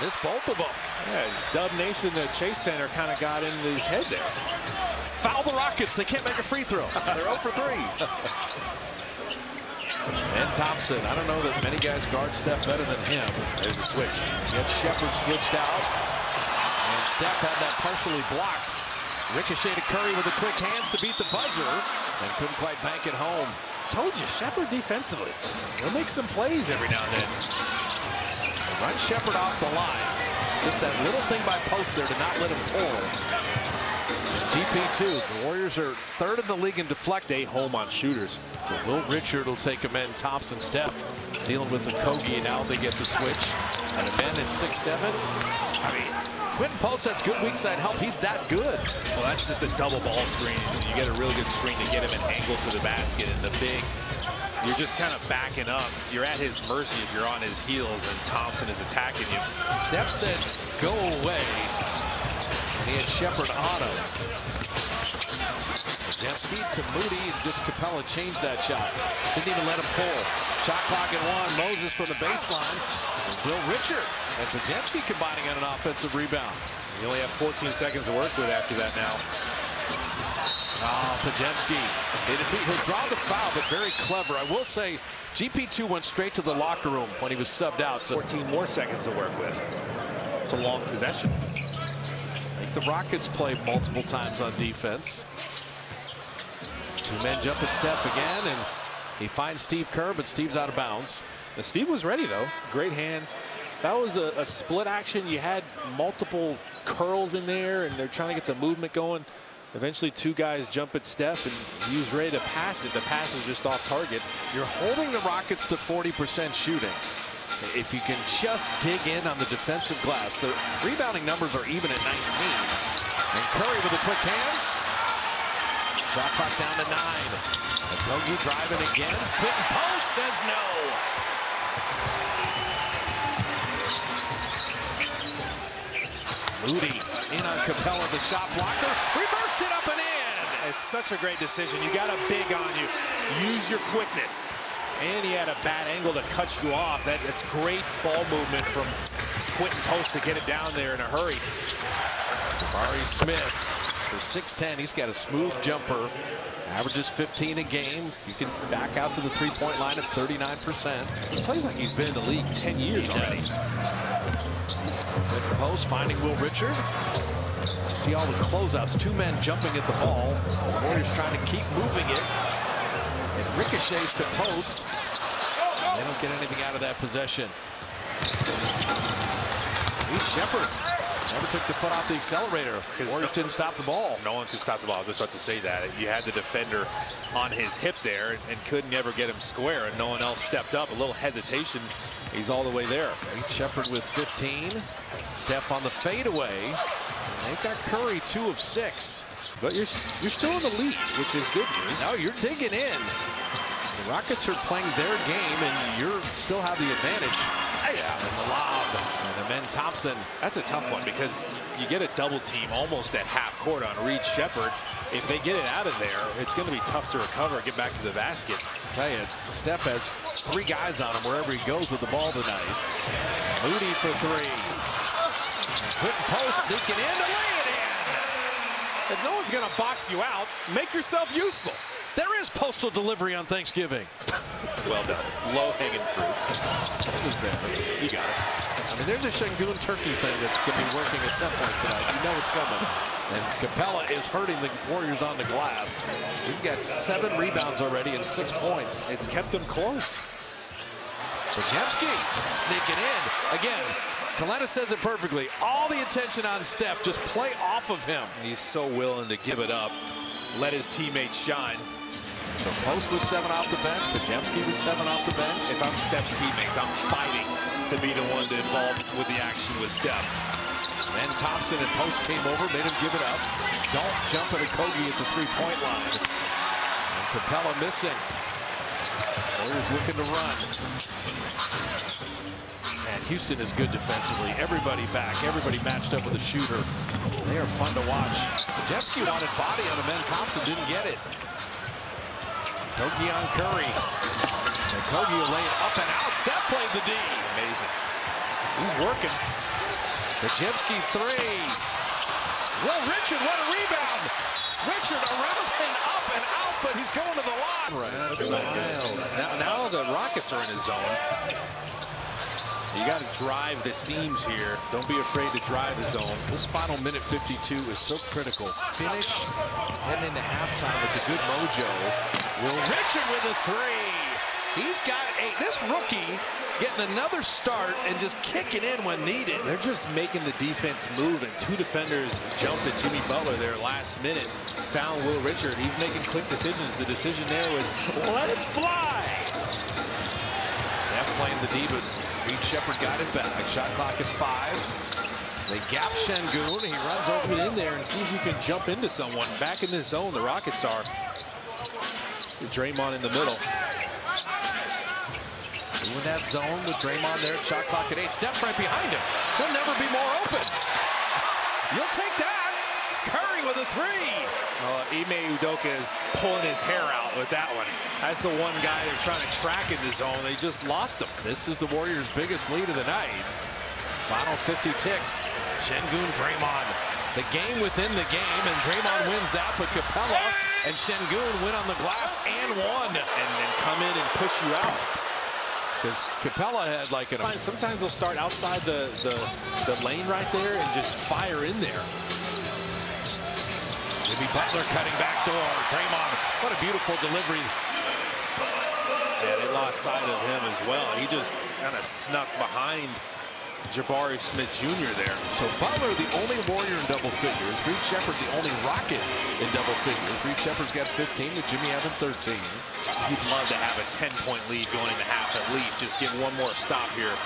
Missed both of them. Yeah, Dub Nation, the Chase Center, kind of got into his head there. Foul the Rockets. They can't make a free throw. They're 0 for 3. And Thompson. I don't know that many guys guard Steph better than him. There's a switch. Gets Shepherd switched out. And Steph had that partially blocked. Ricocheted Curry with the quick hands to beat the buzzer. And couldn't quite bank it home. Told you, Shepherd defensively. He'll make some plays every now and then. Run Shepherd off the line. Just that little thing by post there to not let him pull. GP2. The Warriors are 3rd in the league in deflect. Stay home on shooters. So Will Richard will take him in. Thompson, Steph dealing with the Kogi, and now they get the switch. And a man at 6'7". I mean, Quentin Post, that's good weak side help. He's that good. Well, that's just a double ball screen. So you get a really good screen to get him an angle to the basket. And the big, you're just kind of backing up. You're at his mercy if you're on his heels and Thompson is attacking you. Steph said, go away. And he had Shepherd on him. Podziemski to Moody, and just Capella changed that shot. Didn't even let him pull. Shot clock at 1. Moses from the baseline. And Will Richard and Podziemski combining on an offensive rebound. You only have 14 seconds to work with after that now. Podziemski. He'll draw the foul, but very clever. I will say, GP2 went straight to the locker room when he was subbed out. So 14 more seconds to work with. It's a long possession. The Rockets play multiple times on defense. 2 men jump at Steph again, and he finds Steve Kerr, but Steve's out of bounds. Now, Steve was ready, though. Great hands. That was a split action. You had multiple curls in there, and they're trying to get the movement going. Eventually, 2 guys jump at Steph, and he was ready to pass it. The pass was just off target. You're holding the Rockets to 40% shooting. If you can just dig in on the defensive glass, the rebounding numbers are even at 19. And Curry with the quick hands. Shot clock down to 9. And Kogi driving again. Quentin Post says no. Moody in on Capella, the shot blocker. Reversed it up and in. It's such a great decision. You got a big on you. Use your quickness. And he had a bad angle to cut you off. That's great ball movement from Quentin Post to get it down there in a hurry. Jabari Smith for 6'10". He's got a smooth jumper. Averages 15 a game. You can back out to the three-point line at 39%. He plays like he's been in the league 10 years already. Quentin Post finding Will Richard. See all the closeouts. 2 men jumping at the ball. The Warriors trying to keep moving it. It ricochets to Post. They don't get anything out of that possession. Shepherd never took the foot off the accelerator. The Warriors didn't stop the ball. No one could stop the ball. I was just about to say that. You had the defender on his hip there and couldn't ever get him square, and no one else stepped up. A little hesitation. He's all the way there. Shepherd with 15. Steph on the fadeaway. They've got Curry 2 of 6. But you're still in the lead, which is good news. No, you're digging in. The Rockets are playing their game, and you still have the advantage. Yeah, and the lob. And then Thompson. That's a tough one because you get a double team almost at half court on Reed Shepherd. If they get it out of there, it's going to be tough to recover, get back to the basket. I tell you, Steph has 3 guys on him wherever he goes with the ball tonight. Moody for 3. Quentin Post sneaking in to lay it in. If no one's going to box you out, make yourself useful. There is postal delivery on Thanksgiving. Well done. Low-hanging fruit. It was there. You got it. I mean, there's a Shangoon turkey thing that's going to be working at some point tonight. You know it's coming. And Capella is hurting the Warriors on the glass. He's got 7 rebounds already and 6 points. It's kept them close. Podziemski sneaking in. Again, Kalena says it perfectly. All the attention on Steph. Just play off of him. He's so willing to give it up. Let his teammates shine. So Post was 7 off the bench. Podziemski was 7 off the bench. If I'm Steph's teammates, I'm fighting to be the one to involve with the action with Steph. Then Thompson and Post came over, made him give it up. Don't jump at a Kogi at the three-point line. And Capella missing. Warriors looking to run. And Houston is good defensively. Everybody back. Everybody matched up with a shooter. They are fun to watch. Podziemski wanted body on him, and Thompson didn't get it. Kogi on Curry. And Kogi will lay it up and out. Steph played the D. Amazing. He's working. Podziemski three. Will Richard, what a rebound. Richard around and up and out, but he's going to the line. Right. Now the Rockets are in his zone. You got to drive the seams here. Don't be afraid to drive the zone. This final minute 52 is so critical. Finish heading into halftime with the good mojo. Will Richard with a three. He's got 8. This rookie getting another start and just kicking in when needed. They're just making the defense move, and 2 defenders jumped at Jimmy Butler there last minute. Found Will Richard. He's making quick decisions. The decision there was, let it fly. Steph playing the D, but Reed Sheppard got it back. Shot clock at 5. They gap Şengün. He runs over. Get in there and see if you can jump into someone. Back in this zone, the Rockets are. Draymond in the middle. In that zone with Draymond there. Shot clock at 8. Steph's right behind him. He'll never be more open. You'll take that. Curry with a 3. Ime Udoka is pulling his hair out with that one. That's the one guy they're trying to track in the zone. They just lost him. This is the Warriors' biggest lead of the night. Final 50 ticks. Şengün, Draymond. The game within the game, and Draymond wins that, but Capella and Şengün win on the glass and won. And then come in and push you out. Because Capella had like an... Sometimes they'll start outside the lane right there and just fire in there. Jimmy Butler cutting back door. Draymond, what a beautiful delivery. Yeah, they lost sight of him as well. He just kind of snuck behind Jabari Smith Jr. there. So Butler, the only Warrior in double figures. Reed Sheppard, the only Rocket in double figures. Reed Sheppard's got 15 with Jimmy having 13. You'd love to have a 10-point lead going into half at least. Just get one more stop here.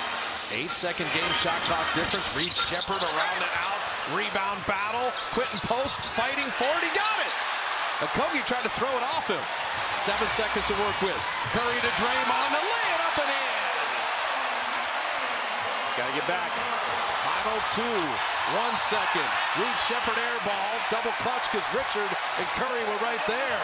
8-second game shot clock difference. Reed Sheppard around and out. Rebound battle. Quentin Post fighting for it. He got it. Okogie tried to throw it off him. 7 seconds to work with. Curry to Draymond to lay it up and in. Got to get back. Final 2. 1 second. Reed Sheppard air ball. Double clutch because Richard and Curry were right there.